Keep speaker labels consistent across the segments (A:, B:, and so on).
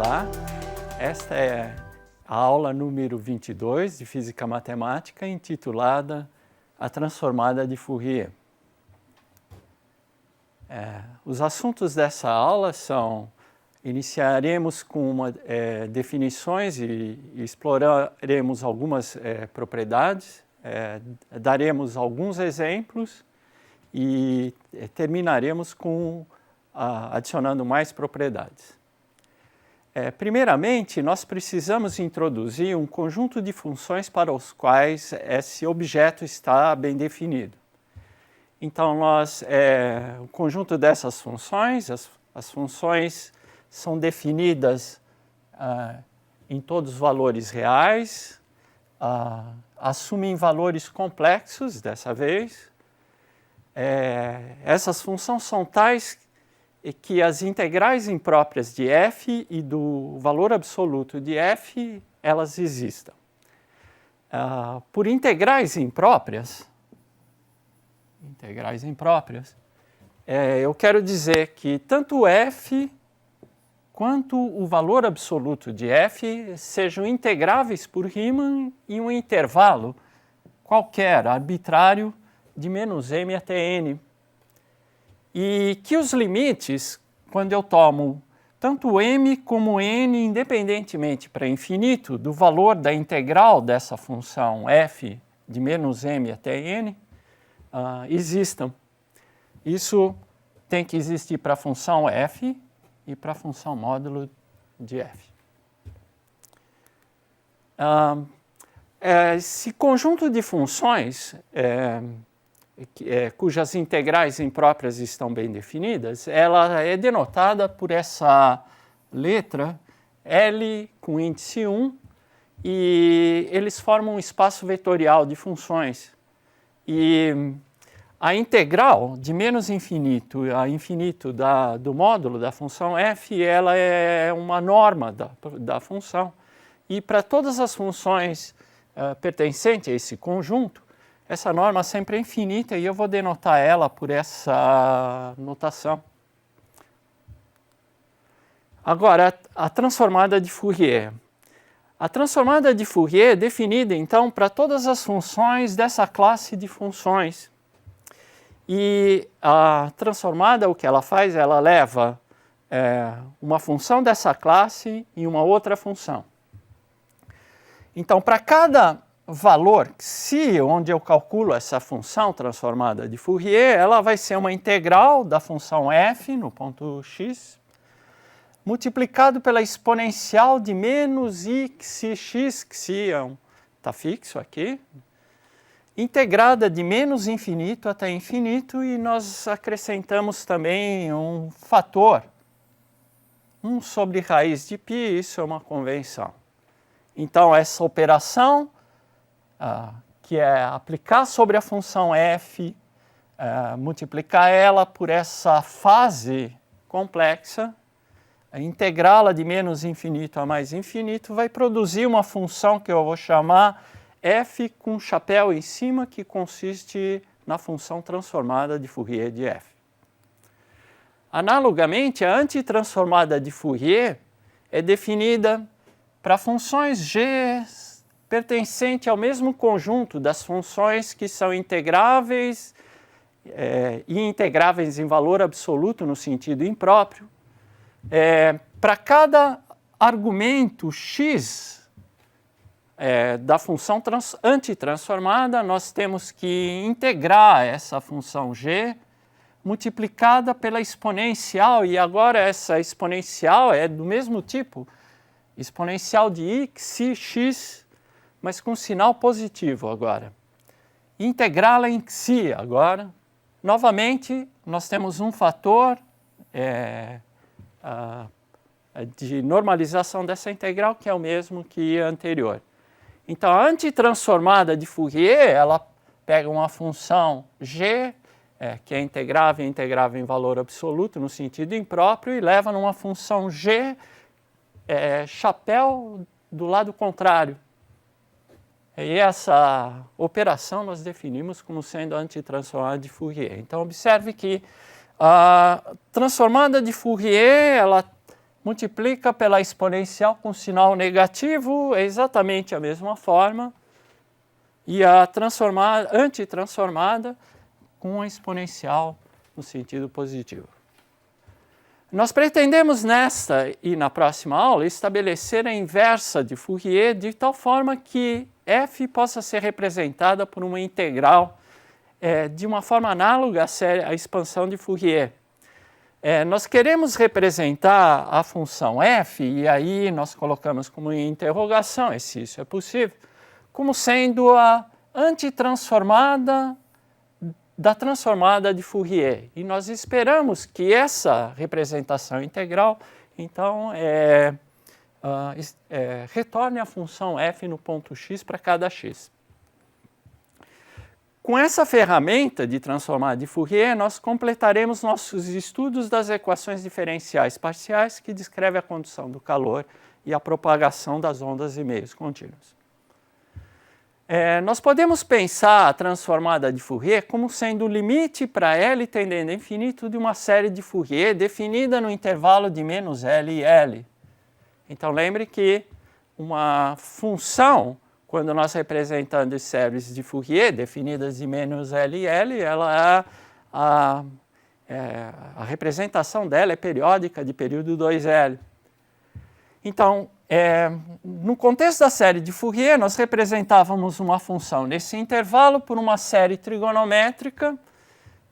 A: Olá, esta é a aula número 22 de Física Matemática, intitulada A Transformada de Fourier. Os assuntos dessa aula são: iniciaremos com definições e exploraremos algumas propriedades, daremos alguns exemplos e terminaremos com adicionando mais propriedades. Primeiramente, nós precisamos introduzir um conjunto de funções para os quais esse objeto está bem definido. Então, o conjunto dessas funções, as funções são definidas em todos os valores reais, assumem valores complexos dessa vez. Essas funções são tais que as integrais impróprias de f e do valor absoluto de f, elas existam. Por integrais impróprias, eu quero dizer que tanto f quanto o valor absoluto de f sejam integráveis por Riemann em um intervalo qualquer, arbitrário, de menos m até n. E que os limites, quando eu tomo tanto m como n independentemente para infinito do valor da integral dessa função f de menos m até n, existam. Isso tem que existir para a função f e para a função módulo de f. Esse conjunto de funções cujas integrais impróprias estão bem definidas, ela é denotada por essa letra L com índice 1, e eles formam um espaço vetorial de funções. E a integral de menos infinito a infinito do módulo da função f, ela é uma norma da função. E para todas as funções pertencentes a esse conjunto, essa norma sempre é infinita e eu vou denotar ela por essa notação. Agora, a transformada de Fourier. A transformada de Fourier é definida, então, para todas as funções dessa classe de funções. E a transformada, o que ela faz? Ela leva uma função dessa classe e uma outra função. Então, para cada valor xi, onde eu calculo essa função transformada de Fourier, ela vai ser uma integral da função f no ponto x, multiplicado pela exponencial de menos i xi x, xi está fixo aqui, integrada de menos infinito até infinito, e nós acrescentamos também um fator, 1 sobre raiz de π, isso é uma convenção. Então, essa operação, que é aplicar sobre a função f, multiplicar ela por essa fase complexa, integrá-la de menos infinito a mais infinito, vai produzir uma função que eu vou chamar f com chapéu em cima, que consiste na função transformada de Fourier de f. Analogamente, a antitransformada de Fourier é definida para funções g pertencente ao mesmo conjunto das funções que são integráveis e integráveis em valor absoluto no sentido impróprio. Para cada argumento x da função antitransformada, nós temos que integrar essa função g multiplicada pela exponencial, e agora essa exponencial é do mesmo tipo, exponencial de i xi x, mas com sinal positivo agora. Integrá-la em xi agora. Novamente, nós temos um fator de normalização dessa integral, que é o mesmo que a anterior. Então, a antitransformada de Fourier, ela pega uma função g, que é integrável em valor absoluto, no sentido impróprio, e leva numa função g, chapéu do lado contrário. E essa operação nós definimos como sendo a antitransformada de Fourier. Então, observe que a transformada de Fourier, ela multiplica pela exponencial com sinal negativo, é exatamente a mesma forma, e a antitransformada com a exponencial no sentido positivo. Nós pretendemos nesta e na próxima aula estabelecer a inversa de Fourier de tal forma que f possa ser representada por uma integral de uma forma análoga à expansão de Fourier. Nós queremos representar a função f, e aí nós colocamos como interrogação, se isso é possível, como sendo a antitransformada da transformada de Fourier. E nós esperamos que essa representação integral, então, retorne a função f no ponto x para cada x. Com essa ferramenta de transformada de Fourier, nós completaremos nossos estudos das equações diferenciais parciais que descreve a condução do calor e a propagação das ondas e meios contínuos. Nós podemos pensar a transformada de Fourier como sendo o limite para L tendendo a infinito de uma série de Fourier definida no intervalo de menos L e L. Então, lembre que uma função, quando nós representamos séries de Fourier definidas de menos L e L, ela a representação dela é periódica de período 2L. Então, no contexto da série de Fourier, nós representávamos uma função nesse intervalo por uma série trigonométrica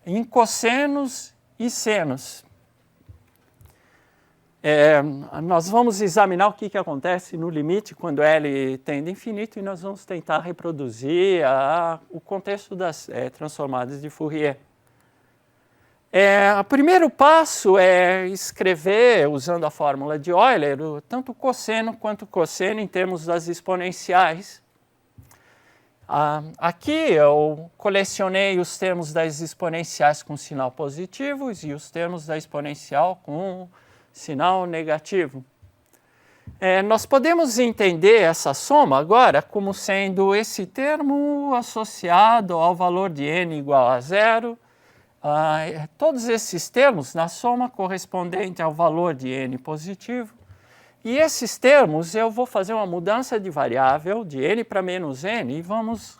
A: em cossenos e senos. Nós vamos examinar o que acontece no limite quando L tende a infinito e nós vamos tentar reproduzir o contexto das transformadas de Fourier. O primeiro passo é escrever, usando a fórmula de Euler, tanto cosseno quanto cosseno em termos das exponenciais. Aqui eu colecionei os termos das exponenciais com sinal positivo e os termos da exponencial com sinal negativo. Nós podemos entender essa soma agora como sendo esse termo associado ao valor de n igual a 0, todos esses termos na soma correspondente ao valor de n positivo, e esses termos eu vou fazer uma mudança de variável de n para menos n e vamos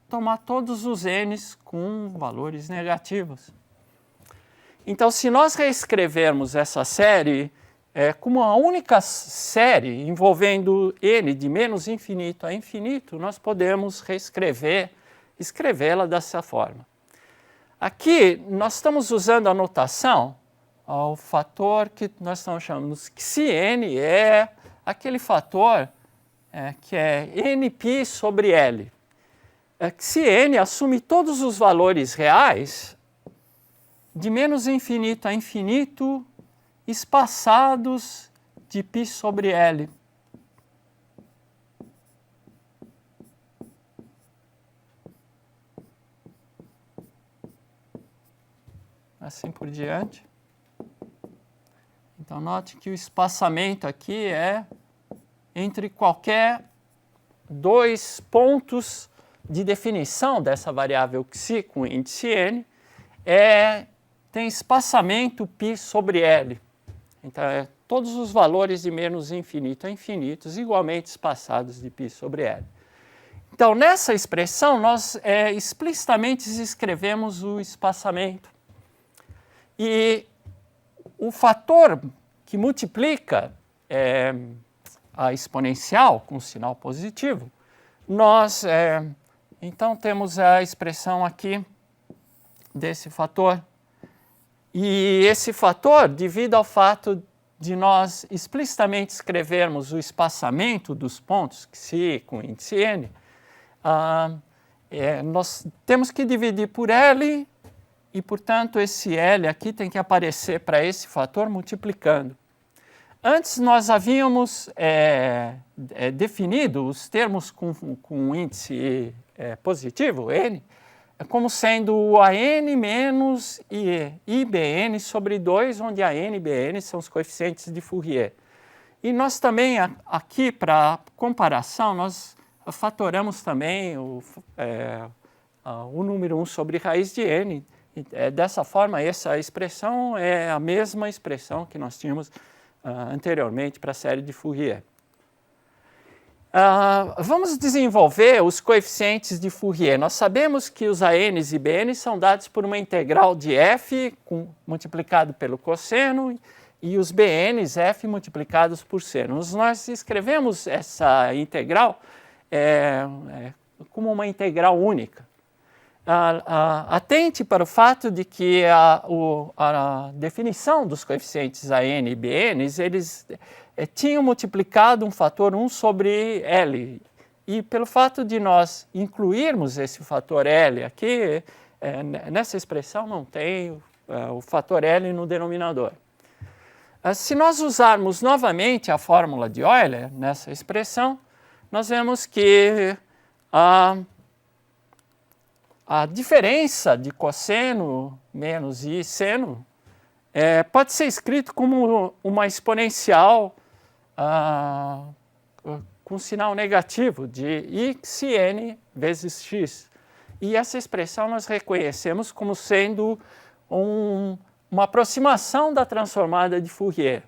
A: tomar todos os n's com valores negativos. Então, se nós reescrevermos essa série como uma única série envolvendo n de menos infinito a infinito, nós podemos escrevê-la dessa forma. Aqui, nós estamos usando a notação ao fator que nós estamos chamando que se n é aquele fator que é nπ sobre L. Que se n assume todos os valores reais de menos infinito a infinito espaçados de π sobre L. Assim por diante. Então, note que o espaçamento aqui é entre qualquer dois pontos de definição dessa variável xi com índice n, tem espaçamento π sobre L. Então, todos os valores de menos infinito a infinitos igualmente espaçados de π sobre L. Então, nessa expressão, nós explicitamente escrevemos o espaçamento. E o fator que multiplica a exponencial com sinal positivo, nós, então, temos a expressão aqui desse fator. E esse fator, devido ao fato de nós explicitamente escrevermos o espaçamento dos pontos, xi com índice n, nós temos que dividir por L e, portanto, esse L aqui tem que aparecer para esse fator multiplicando. Antes nós havíamos definido os termos com índice positivo, n, como sendo a n menos ibn sobre 2, onde a n e bn são os coeficientes de Fourier. E nós também, aqui, para comparação, nós fatoramos também o número 1 sobre raiz de n. Dessa forma, essa expressão é a mesma expressão que nós tínhamos anteriormente para a série de Fourier. Vamos desenvolver os coeficientes de Fourier. Nós sabemos que os ANs e BNs são dados por uma integral de f multiplicado pelo cosseno e os BNs f multiplicados por seno. Nós escrevemos essa integral como uma integral única. Atente para o fato de que a definição dos coeficientes AN e BNs, eles tinham multiplicado um fator 1 sobre L. E pelo fato de nós incluirmos esse fator L aqui, nessa expressão não tem o fator L no denominador. Se nós usarmos novamente a fórmula de Euler nessa expressão, nós vemos que a diferença de cosseno menos i seno pode ser escrito como uma exponencial com sinal negativo de xn vezes x. E essa expressão nós reconhecemos como sendo uma aproximação da transformada de Fourier.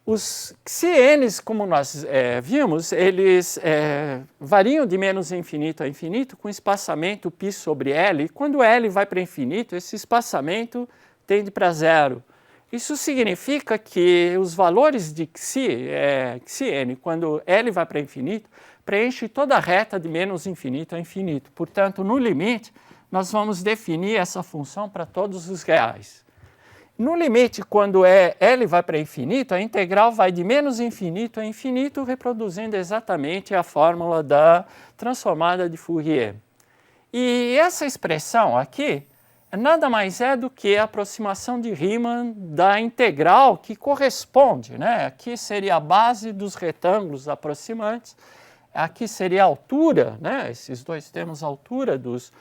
A: Os xn's, como nós vimos, eles variam de menos infinito a infinito com espaçamento π sobre L. E quando L vai para infinito, esse espaçamento tende para zero. Isso significa que os valores de xn, quando L vai para infinito, preenche toda a reta de menos infinito a infinito. Portanto, no limite, nós vamos definir essa função para todos os reais. No limite, quando L vai para infinito, a integral vai de menos infinito a infinito, reproduzindo exatamente a fórmula da transformada de Fourier. E essa expressão aqui nada mais é do que a aproximação de Riemann da integral que corresponde, né? Aqui seria a base dos retângulos aproximantes, aqui seria a altura, né? Esses dois termos, a altura dos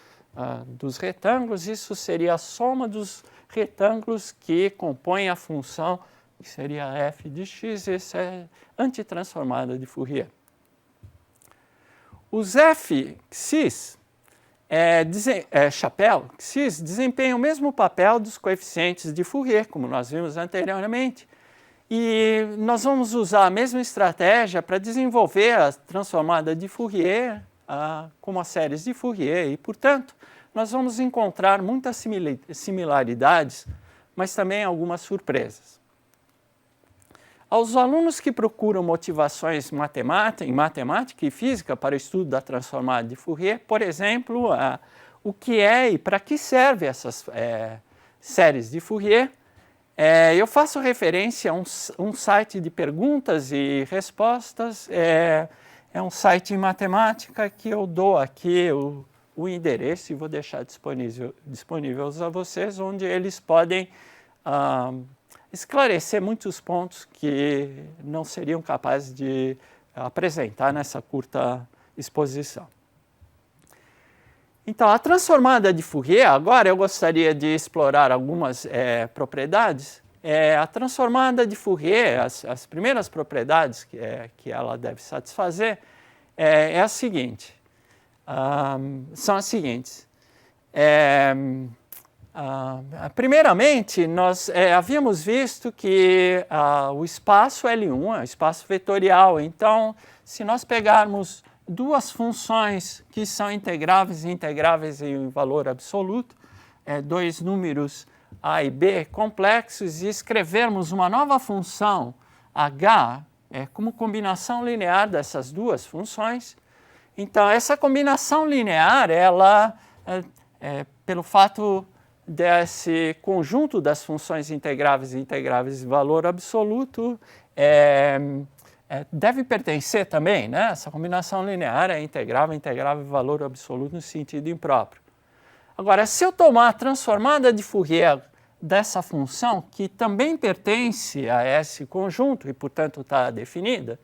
A: retângulos, isso seria a soma dos retângulos que compõem a função, que seria f de x, esse é antitransformada de Fourier. Os fx's, x's, desempenham o mesmo papel dos coeficientes de Fourier, como nós vimos anteriormente, e nós vamos usar a mesma estratégia para desenvolver a transformada de Fourier como as séries de Fourier, e, portanto, nós vamos encontrar muitas similaridades, mas também algumas surpresas. Aos alunos que procuram motivações em matemática e física para o estudo da transformada de Fourier, por exemplo, o que é e para que servem essas séries de Fourier, eu faço referência a um site de perguntas e respostas, é um site em matemática que eu dou aqui o endereço e vou deixar disponível a vocês, onde eles podem esclarecer muitos pontos que não seriam capazes de apresentar nessa curta exposição. Então, a transformada de Fourier, agora eu gostaria de explorar algumas propriedades. A transformada de Fourier, as primeiras propriedades que ela deve satisfazer a seguinte. São as seguintes. Primeiramente, nós havíamos visto que o espaço L1 é um espaço vetorial. Então, se nós pegarmos duas funções que são integráveis e integráveis em valor absoluto, dois números a e b complexos, e escrevermos uma nova função h como combinação linear dessas duas funções, então, essa combinação linear, ela, pelo fato desse conjunto das funções integráveis e integráveis de valor absoluto, deve pertencer também, né? Essa combinação linear é integrável de valor absoluto no sentido impróprio. Agora, se eu tomar a transformada de Fourier dessa função, que também pertence a esse conjunto e, portanto, está definida,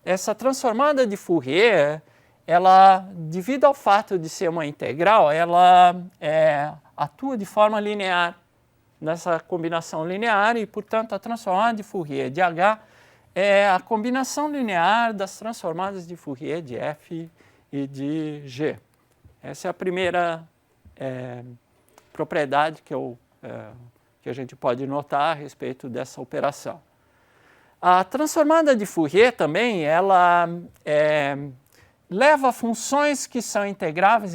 A: essa transformada de Fourier, ela, devido ao fato de ser uma integral, ela atua de forma linear nessa combinação linear e, portanto, a transformada de Fourier de H é a combinação linear das transformadas de Fourier de F e de G. Essa é a primeira propriedade que eu que a gente pode notar a respeito dessa operação. A transformada de Fourier também, ela leva funções que são integráveis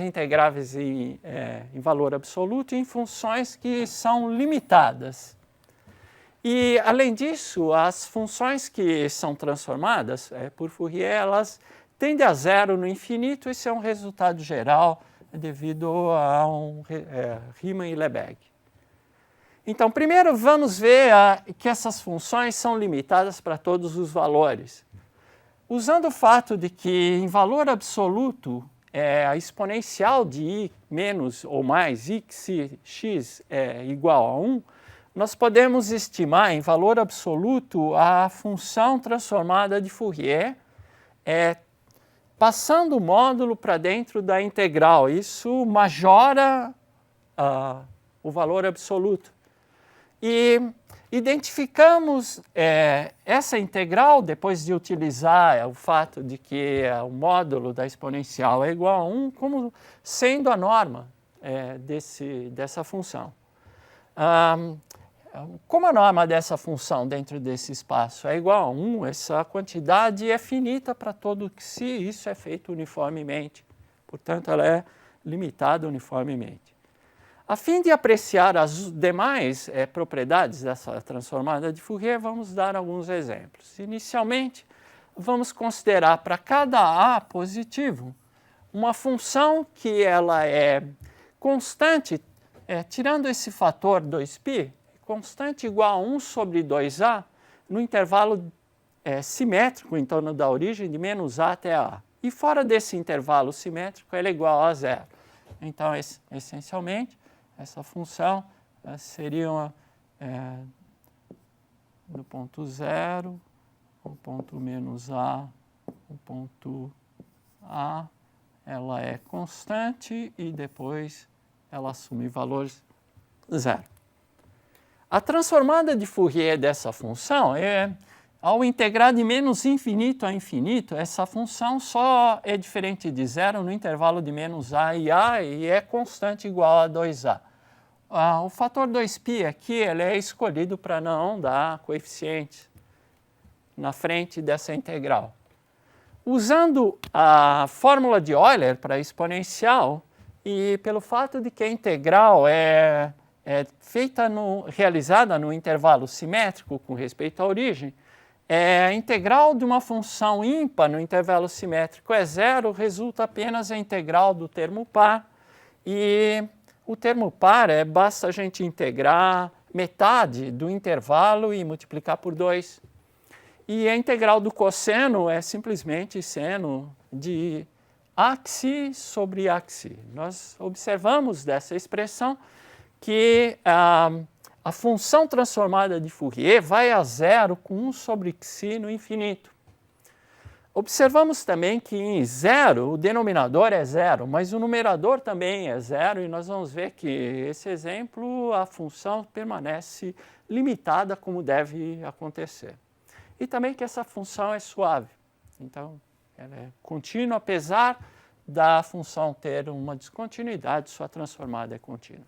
A: em valor absoluto, e em funções que são limitadas. E, além disso, as funções que são transformadas por Fourier, elas tendem a zero no infinito. Isso é um resultado geral devido a Riemann e Lebesgue. Então, primeiro vamos ver que essas funções são limitadas para todos os valores. Usando o fato de que, em valor absoluto, a exponencial de i menos ou mais x é igual a 1, nós podemos estimar em valor absoluto a função transformada de Fourier, passando o módulo para dentro da integral. Isso majora o valor absoluto. E identificamos essa integral, depois de utilizar o fato de que o módulo da exponencial é igual a 1, como sendo a norma dessa função. Como a norma dessa função dentro desse espaço é igual a 1, essa quantidade é finita para todo xi, isso é feito uniformemente. Portanto, ela é limitada uniformemente. A fim de apreciar as demais propriedades dessa transformada de Fourier, vamos dar alguns exemplos. Inicialmente, vamos considerar para cada A positivo uma função que ela é constante, tirando esse fator 2π, constante igual a 1 sobre 2a, no intervalo simétrico em torno da origem de menos a até a. E fora desse intervalo simétrico, ela é igual a zero. Então, essencialmente, essa função seria do ponto 0, o ponto menos a, o ponto a, ela é constante e depois ela assume valores zero. A transformada de Fourier dessa função ao integrar de menos infinito a infinito, essa função só é diferente de zero no intervalo de menos a e é constante igual a 2a. O fator 2π aqui ele é escolhido para não dar coeficientes na frente dessa integral. Usando a fórmula de Euler para a exponencial, e pelo fato de que a integral é realizada no intervalo simétrico com respeito à origem, a integral de uma função ímpar no intervalo simétrico é zero, resulta apenas a integral do termo par, e o termo par basta a gente integrar metade do intervalo e multiplicar por 2. E a integral do cosseno é simplesmente seno de axi sobre axi. Nós observamos dessa expressão que a função transformada de Fourier vai a zero com 1 sobre xi no infinito. Observamos também que em zero o denominador é zero, mas o numerador também é zero, e nós vamos ver que esse exemplo a função permanece limitada como deve acontecer. E também que essa função é suave, então ela é contínua, apesar da função ter uma descontinuidade, sua transformada é contínua.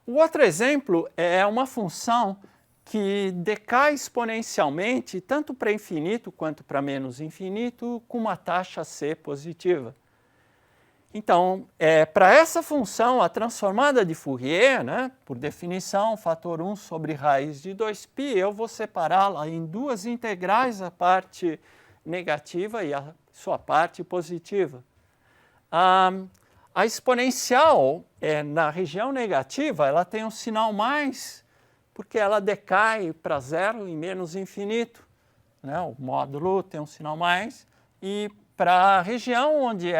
A: O outro exemplo é uma função que decai exponencialmente, tanto para infinito quanto para menos infinito, com uma taxa c positiva. Então, para essa função, a transformada de Fourier, por definição, fator 1 sobre raiz de 2π, eu vou separá-la em duas integrais, a parte negativa e a sua parte positiva. A exponencial, na região negativa, ela tem um sinal mais, porque ela decai para zero em menos infinito. O módulo tem um sinal mais, e para a região onde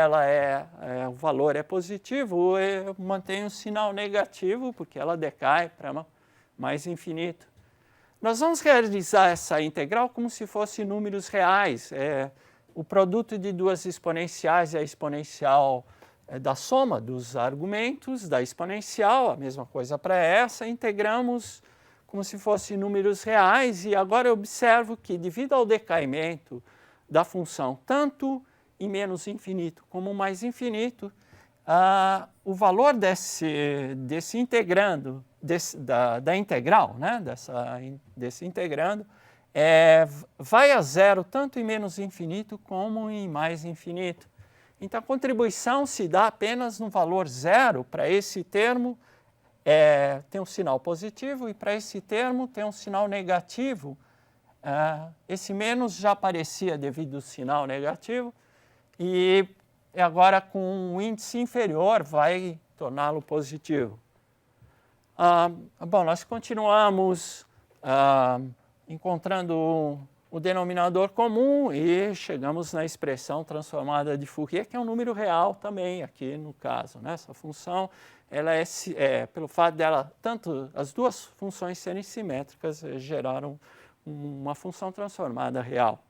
A: o valor é positivo, mantém um sinal negativo, porque ela decai para mais infinito. Nós vamos realizar essa integral como se fosse números reais. O produto de duas exponenciais é a exponencial da soma dos argumentos da exponencial, a mesma coisa para essa, integramos como se fossem números reais, e agora eu observo que, devido ao decaimento da função, tanto em menos infinito como mais infinito, o valor desse integrando, da integral, né? Desse integrando, vai a zero tanto em menos infinito como em mais infinito. Então, a contribuição se dá apenas no valor zero. Para esse termo, tem um sinal positivo, e para esse termo tem um sinal negativo. Esse menos já aparecia devido ao sinal negativo, e agora com um índice inferior vai torná-lo positivo. Bom, nós continuamos encontrando o denominador comum e chegamos na expressão transformada de Fourier, que é um número real também aqui no caso, né? Essa função, ela pelo fato dela, tanto as duas funções serem simétricas, geraram uma função transformada real.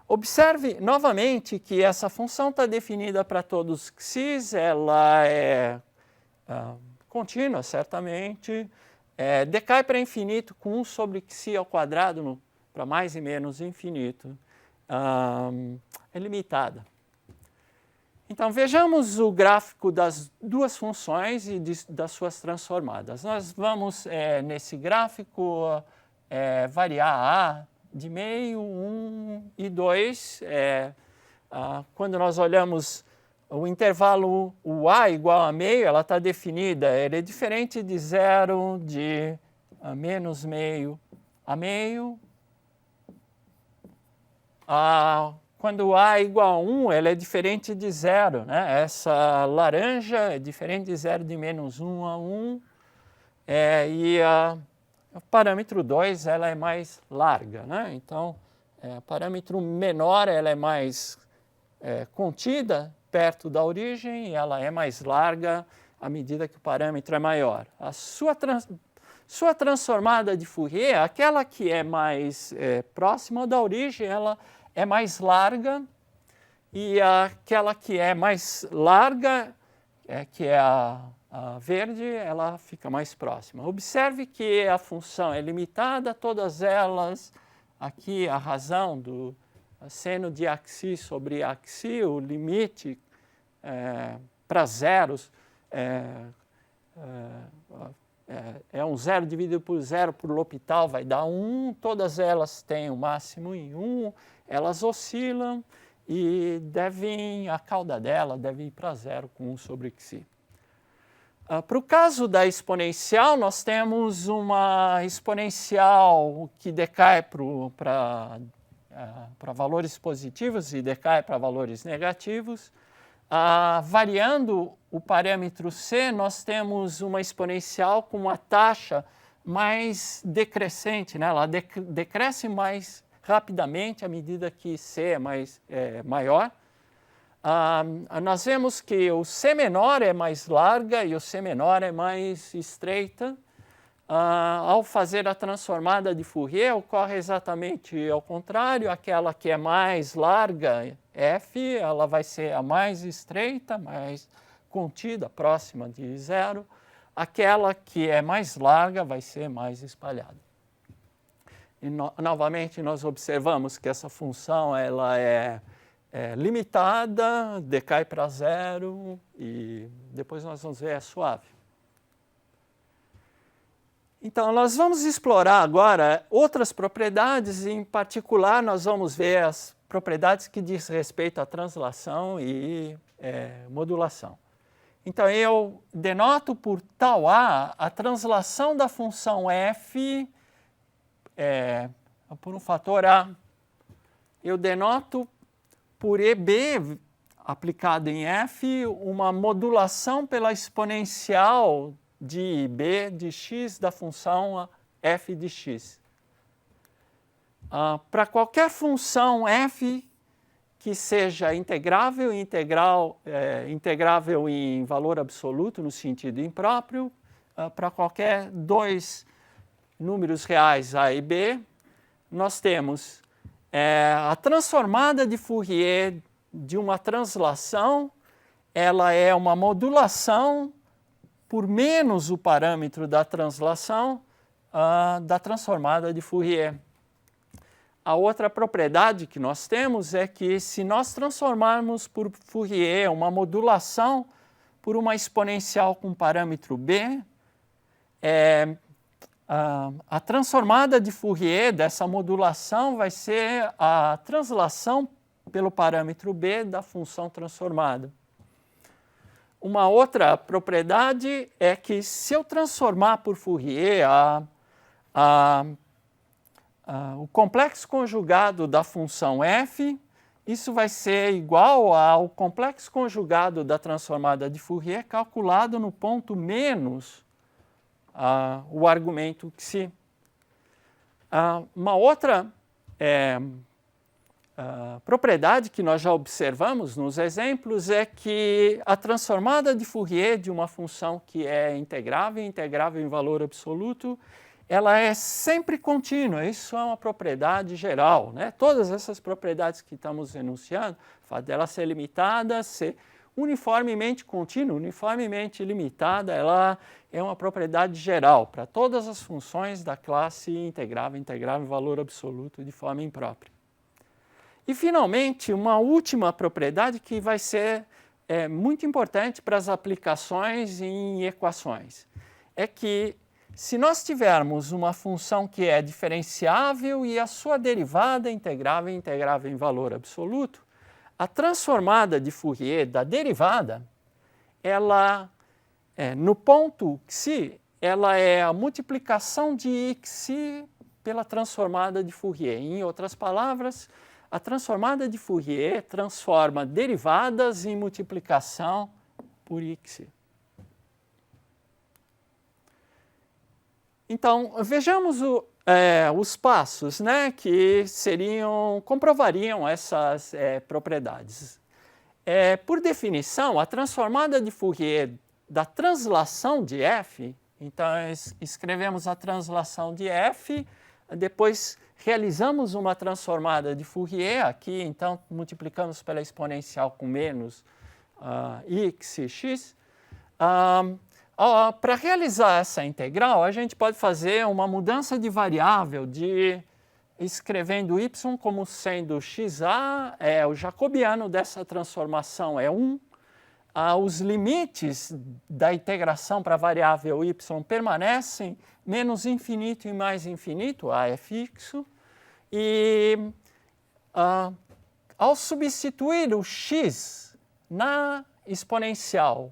A: Observe novamente que essa função está definida para todos os x's, ela é contínua, certamente, decai para infinito com 1 sobre xi ao quadrado para mais e menos infinito, é limitada. Então, vejamos o gráfico das duas funções e das suas transformadas. Nós vamos, nesse gráfico, variar A de meio, 1 e 2. Quando nós olhamos o intervalo, o A igual a meio, ela está definida, ela é diferente de zero, de menos meio a meio. Quando A é igual a 1, ela é diferente de zero, né? Essa laranja é diferente de zero, de menos 1 a 1. O parâmetro 2 ela é mais larga, né? Então, o parâmetro menor ela é mais contida perto da origem, e ela é mais larga à medida que o parâmetro é maior. A sua transformada de Fourier, aquela que é mais próxima da origem, ela é mais larga, e aquela que é mais larga, que é a verde, ela fica mais próxima. Observe que a função é limitada, todas elas, aqui a razão do seno de axi sobre axi, o limite para zeros, um zero dividido por zero por L'Hopital vai dar 1, todas elas têm o máximo em 1, elas oscilam e a cauda dela deve ir para zero com 1 sobre xi. Para o caso da exponencial, nós temos uma exponencial que decai para valores positivos e decai para valores negativos. Variando o parâmetro c, nós temos uma exponencial com uma taxa mais decrescente, né? Ela decresce mais rapidamente à medida que c é maior. Nós vemos que o C menor é mais larga e o C menor é mais estreita. Ao fazer a transformada de Fourier, ocorre exatamente ao contrário. Aquela que é mais larga, F, ela vai ser a mais estreita, mais contida, próxima de zero. Aquela que é mais larga vai ser mais espalhada. E novamente nós observamos que essa função ela é limitada, decai para zero, e depois nós vamos ver, é suave. Então, nós vamos explorar agora outras propriedades, em particular nós vamos ver as propriedades que diz respeito à translação e modulação. Então, eu denoto por tal a translação da função f por um fator a. Eu denoto por EB, aplicado em f, uma modulação pela exponencial de b de x da função f de x. Para qualquer função f que seja integrável em valor absoluto, no sentido impróprio, para qualquer dois números reais a e b, nós temos a transformada de Fourier de uma translação, ela é uma modulação por menos o parâmetro da translação da transformada de Fourier. A outra propriedade que nós temos é que se nós transformarmos por Fourier uma modulação por uma exponencial com parâmetro b, a transformada de Fourier dessa modulação vai ser a translação pelo parâmetro b da função transformada. Uma outra propriedade é que se eu transformar por Fourier o complexo conjugado da função f, isso vai ser igual ao complexo conjugado da transformada de Fourier calculado no ponto menos o argumento xi. Uma outra propriedade que nós já observamos nos exemplos é que a transformada de Fourier de uma função que é integrável em valor absoluto, ela é sempre contínua. Isso é uma propriedade geral, né? Todas essas propriedades que estamos enunciando, o fato dela ser limitada, ser uniformemente contínua, uniformemente limitada, ela é uma propriedade geral para todas as funções da classe integrável em valor absoluto de forma imprópria. E, finalmente, uma última propriedade que vai ser muito importante para as aplicações em equações, é que se nós tivermos uma função que é diferenciável e a sua derivada integrável em valor absoluto, a transformada de Fourier da derivada, ela, no ponto xi, ela é a multiplicação de xi pela transformada de Fourier. Em outras palavras, a transformada de Fourier transforma derivadas em multiplicação por xi. Então, vejamos os passos, né, que comprovariam essas propriedades. Por definição, a transformada de Fourier da translação de f, então escrevemos a translação de f, depois realizamos uma transformada de Fourier, aqui então multiplicamos pela exponencial com menos x. Para realizar essa integral, a gente pode fazer uma mudança de variável escrevendo y como sendo xa, o jacobiano dessa transformação é 1. Os limites da integração para a variável y permanecem, menos infinito e mais infinito, a é fixo. E ao substituir o x na exponencial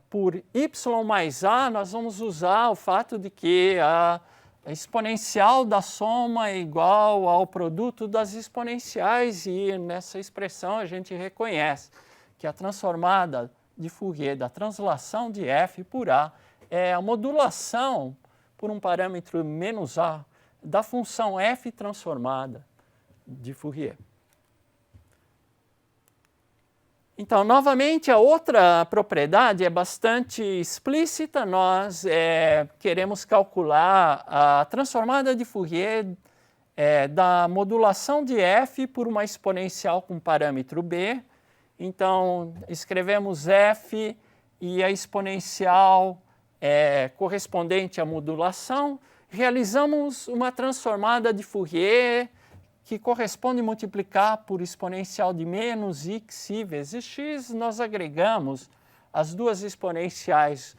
A: por y mais a, nós vamos usar o fato de que a exponencial da soma é igual ao produto das exponenciais, e nessa expressão a gente reconhece que a transformada de Fourier da translação de f por a é a modulação por um parâmetro menos a da função f transformada de Fourier. Então, novamente, a outra propriedade é bastante explícita. Nós queremos calcular a transformada de Fourier da modulação de f por uma exponencial com parâmetro b. Então, escrevemos f e a exponencial correspondente à modulação. Realizamos uma transformada de Fourier que corresponde a multiplicar por exponencial de menos xi vezes x. Nós agregamos as duas exponenciais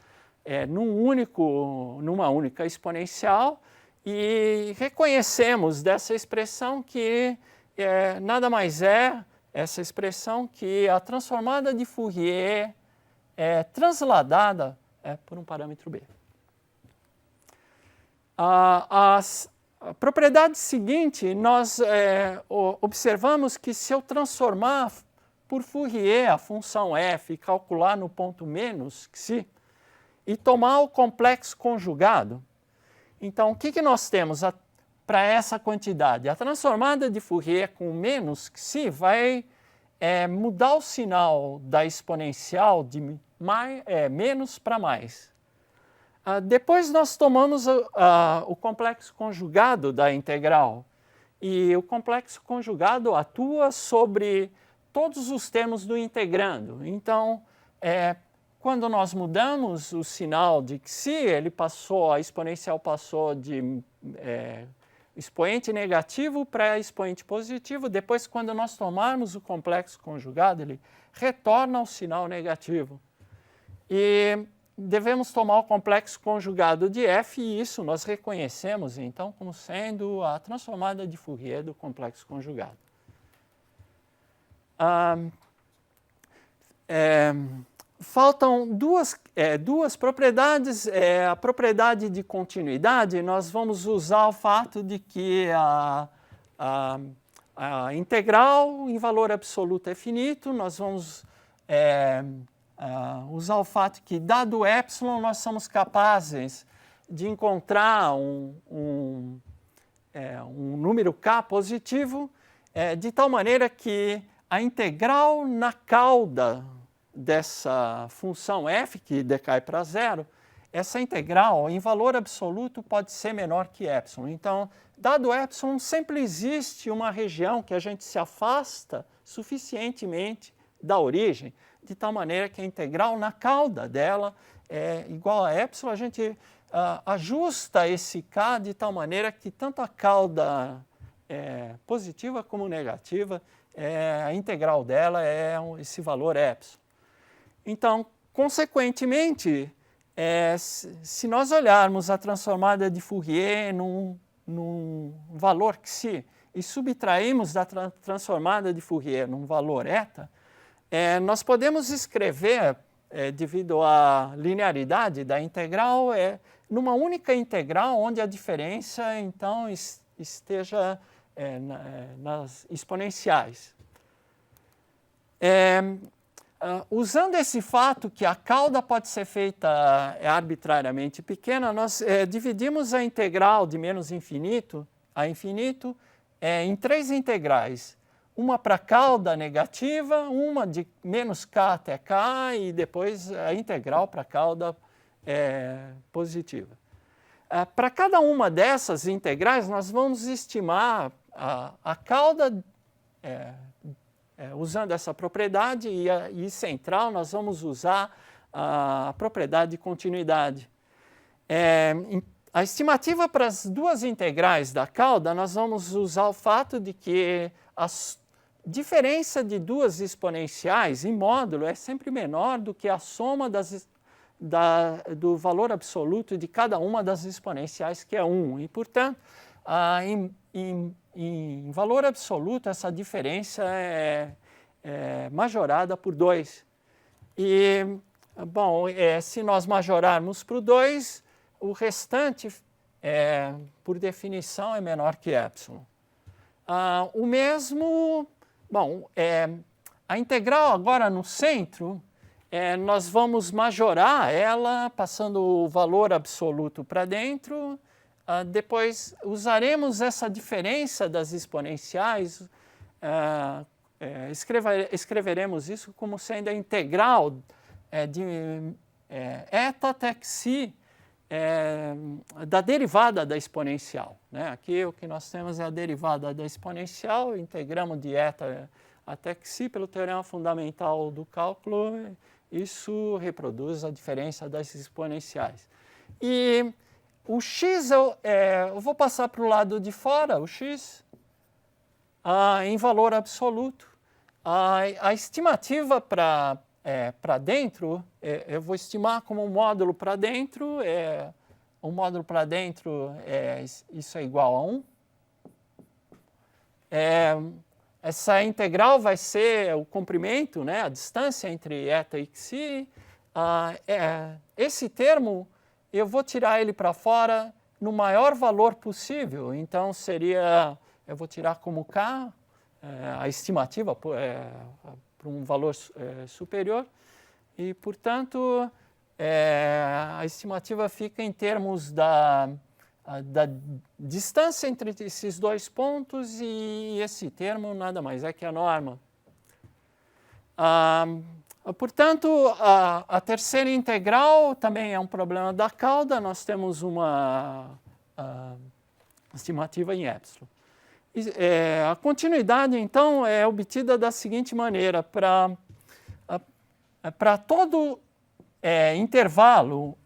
A: numa única exponencial e reconhecemos dessa expressão que nada mais é essa expressão que a transformada de Fourier é transladada por um parâmetro b. A propriedade seguinte, nós observamos que se eu transformar por Fourier a função f e calcular no ponto menos xi e tomar o complexo conjugado, então o que nós temos para essa quantidade? A transformada de Fourier com menos xi vai mudar o sinal da exponencial de menos para mais. Depois nós tomamos o complexo conjugado da integral, e o complexo conjugado atua sobre todos os termos do integrando. Então, quando nós mudamos o sinal de xi, a exponencial passou de expoente negativo para expoente positivo. Depois, quando nós tomarmos o complexo conjugado, ele retorna ao sinal negativo. E devemos tomar o complexo conjugado de f, e isso nós reconhecemos, então, como sendo a transformada de Fourier do complexo conjugado. Faltam duas propriedades. A propriedade de continuidade, nós vamos usar o fato de que a integral em valor absoluto é finito, nós vamos usar o fato que, dado epsilon, nós somos capazes de encontrar um número k positivo, de tal maneira que a integral na cauda dessa função f, que decai para zero, essa integral em valor absoluto pode ser menor que epsilon. Então, dado epsilon, sempre existe uma região que a gente se afasta suficientemente da origem, de tal maneira que a integral na cauda dela é igual a epsilon. A gente ajusta esse k de tal maneira que tanto a cauda positiva como negativa, a integral dela é esse valor epsilon. Então, consequentemente, se nós olharmos a transformada de Fourier num valor xi e subtrairmos da transformada de Fourier num valor eta, nós podemos escrever, devido à linearidade da integral, numa única integral onde a diferença, então, esteja nas exponenciais. Usando esse fato que a cauda pode ser feita arbitrariamente pequena, nós dividimos a integral de menos infinito a infinito em três integrais. Uma para a cauda negativa, uma de menos k até k e depois a integral para a cauda positiva. Para cada uma dessas integrais, nós vamos estimar a cauda usando essa propriedade, e central nós vamos usar a propriedade de continuidade. A estimativa para as duas integrais da cauda, nós vamos usar o fato de que a diferença de duas exponenciais em módulo é sempre menor do que a soma do valor absoluto de cada uma das exponenciais, que é 1. E, portanto, em valor absoluto, essa diferença é majorada por 2. E, bom, se nós majorarmos por 2, o restante, por definição, é menor que epsilon. O mesmo, bom, a integral agora no centro, nós vamos majorar ela, passando o valor absoluto para dentro. Depois usaremos essa diferença das exponenciais, escreveremos isso como sendo a integral de eta até xi da derivada da exponencial. Aqui o que nós temos é a derivada da exponencial, integramos de eta até xi pelo teorema fundamental do cálculo, isso reproduz a diferença das exponenciais. E o x, eu vou passar para o lado de fora, o x, em valor absoluto. A estimativa para dentro, eu vou estimar como um módulo para dentro, o módulo para dentro, isso é igual a 1. Essa integral vai ser o comprimento, a distância entre eta e xi. Esse termo, eu vou tirar ele para fora no maior valor possível. Então, eu vou tirar como k, a estimativa para um valor superior. E, portanto, a estimativa fica em termos da distância entre esses dois pontos, e esse termo nada mais é que a norma. Portanto, a terceira integral também é um problema da cauda. Nós temos uma estimativa em epsilon. A continuidade, então, é obtida da seguinte maneira. Para todo intervalo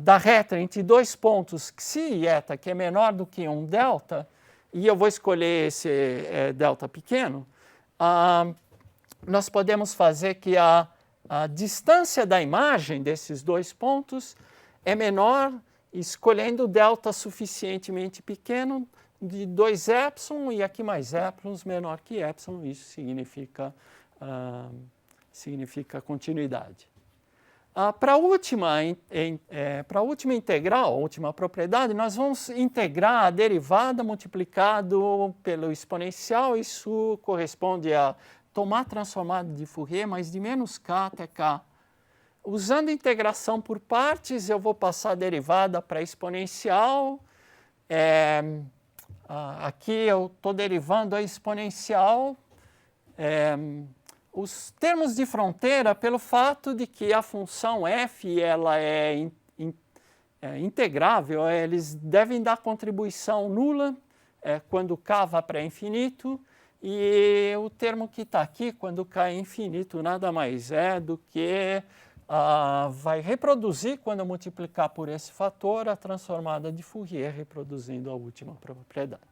A: da reta entre dois pontos xi e eta, que é menor do que um delta, e eu vou escolher esse delta pequeno, nós podemos fazer que a a distância da imagem desses dois pontos é menor escolhendo delta suficientemente pequeno de 2 epsilon e aqui mais epsilon menor que epsilon, isso significa continuidade. Para a última integral, a última propriedade, nós vamos integrar a derivada multiplicado pelo exponencial. Isso corresponde a tomar a transformada de Fourier, mas de menos k até k. Usando integração por partes, eu vou passar a derivada para exponencial. Aqui eu estou derivando a exponencial. Os termos de fronteira, pelo fato de que a função f ela é integrável, eles devem dar contribuição nula quando k vai para infinito, e o termo que está aqui, quando k é infinito, nada mais é do que vai reproduzir, quando eu multiplicar por esse fator, a transformada de Fourier, reproduzindo a última propriedade.